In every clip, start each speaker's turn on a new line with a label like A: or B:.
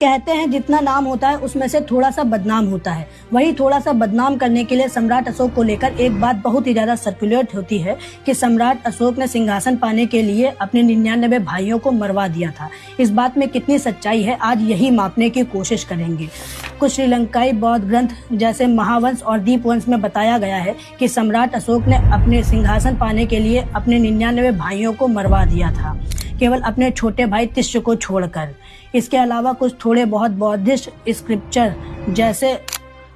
A: कहते हैं जितना नाम होता है उसमें से थोड़ा सा बदनाम होता है। वही थोड़ा सा बदनाम करने के लिए सम्राट अशोक को लेकर एक बात बहुत ही ज्यादा सर्कुलेट होती है कि सम्राट अशोक ने सिंहासन पाने के लिए अपने 99 भाइयों को मरवा दिया था। इस बात में कितनी सच्चाई है आज यही मापने की कोशिश करेंगे। कुछ श्रीलंकाई बौद्ध ग्रंथ जैसे महावंश और दीपवंश में बताया गया है कि सम्राट अशोक ने अपने सिंहासन पाने के लिए अपने 99 भाइयों को मरवा दिया था, केवल अपने छोटे भाई तिष्य को छोड़कर। इसके अलावा कुछ थोड़े बहुत बौद्धिस्ट स्क्रिप्चर जैसे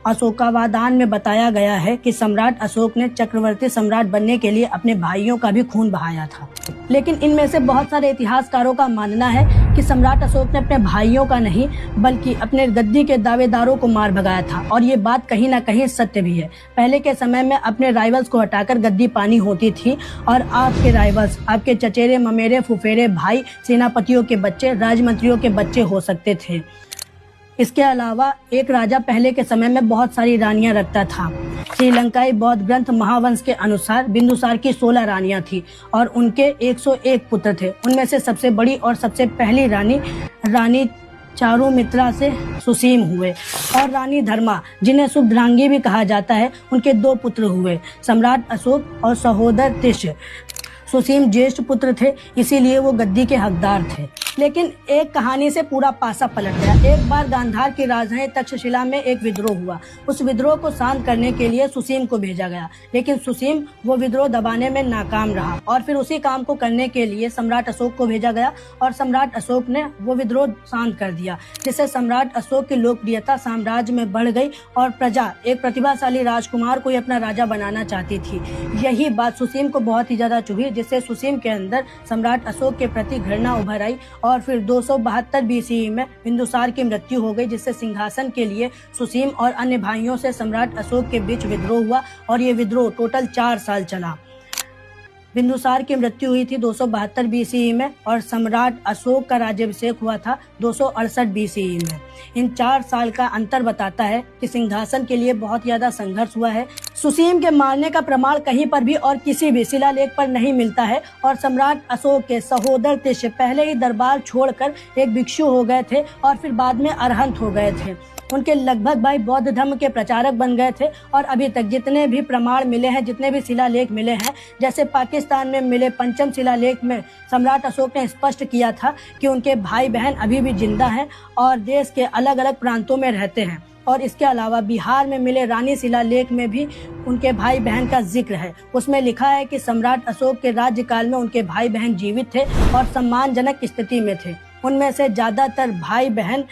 A: अशोकावदान में बताया गया है कि सम्राट अशोक ने चक्रवर्ती सम्राट बनने के लिए अपने भाइयों का भी खून बहाया था। लेकिन इनमें से बहुत सारे इतिहासकारों का मानना है कि सम्राट अशोक ने अपने भाइयों का नहीं बल्कि अपने गद्दी के दावेदारों को मार भगाया था, और ये बात कहीं ना कहीं सत्य भी है। पहले के समय में अपने राइवल्स को हटाकर गद्दी पानी होती थी, और आपके राइवल्स आपके चचेरे ममेरे फुफेरे भाई, सेनापतियों के बच्चे, राजमंत्रियों के बच्चे हो सकते थे। इसके अलावा एक राजा पहले के समय में बहुत सारी रानियां रखता था। श्रीलंकाई बौद्ध ग्रंथ महावंश के अनुसार बिंदुसार की 16 रानियां थी और उनके 101 पुत्र थे। उनमें से सबसे बड़ी और सबसे पहली रानी चारुमित्रा से सुसीम हुए, और रानी धर्मा जिन्हें शुभद्रांगी भी कहा जाता है, उनके 2 पुत्र हुए, सम्राट अशोक और सहोदर तिष्य। सुसीम ज्येष्ठ पुत्र थे, इसीलिए वो गद्दी के हकदार थे। लेकिन एक कहानी से पूरा पासा पलट गया। एक बार गांधार की राजधानी तक्षशिला में एक विद्रोह हुआ। उस विद्रोह को शांत करने के लिए सुसीम को भेजा गया, लेकिन सुसीम वो विद्रोह दबाने में नाकाम रहा, और फिर उसी काम को करने के लिए सम्राट अशोक को भेजा गया, और सम्राट अशोक ने वो विद्रोह शांत कर दिया, जिससे सम्राट अशोक की लोकप्रियता साम्राज्य में बढ़ गई और प्रजा एक प्रतिभाशाली राजकुमार को अपना राजा बनाना चाहती थी। यही बात सुसीम को बहुत ही ज्यादा चुभी, जिससे सुसीम के अंदर सम्राट अशोक के प्रति घृणा उभर आई, और फिर 272 बीसीई में बिंदुसार की मृत्यु हो गई, जिससे सिंहासन के लिए सुसीम और अन्य भाइयों से सम्राट अशोक के बीच विद्रोह हुआ, और ये विद्रोह टोटल 4 साल चला। बिंदुसार की मृत्यु हुई थी 272 बीसीई में, और सम्राट अशोक का राज्याभिषेक हुआ था 268 बीसीई में। इन 4 साल का अंतर बताता है कि सिंहासन के लिए बहुत ज्यादा संघर्ष हुआ है। सुसीम के मारने का प्रमाण कहीं पर भी और किसी भी शिलालेख पर नहीं मिलता है, और सम्राट अशोक के सहोदर तिष्य पहले ही दरबार छोड़कर एक भिक्षु हो गए थे, और फिर बाद में अरहंत हो गए थे। उनके लगभग भाई बौद्ध धर्म के प्रचारक बन गए थे, और अभी तक जितने भी प्रमाण मिले हैं, जितने भी शिलालेख मिले हैं, जैसे पाकिस्तान में मिले पंचम शिलालेख में सम्राट अशोक ने स्पष्ट किया था कि उनके भाई बहन अभी भी जिंदा हैं और देश के अलग अलग प्रांतों में रहते हैं। और इसके अलावा बिहार में मिले रानी शिलालेख में भी उनके भाई बहन का जिक्र है। उसमें लिखा है कि सम्राट अशोक के राज्यकाल में उनके भाई बहन जीवित थे और सम्मानजनक स्थिति में थे। उनमें से ज्यादातर भाई बहन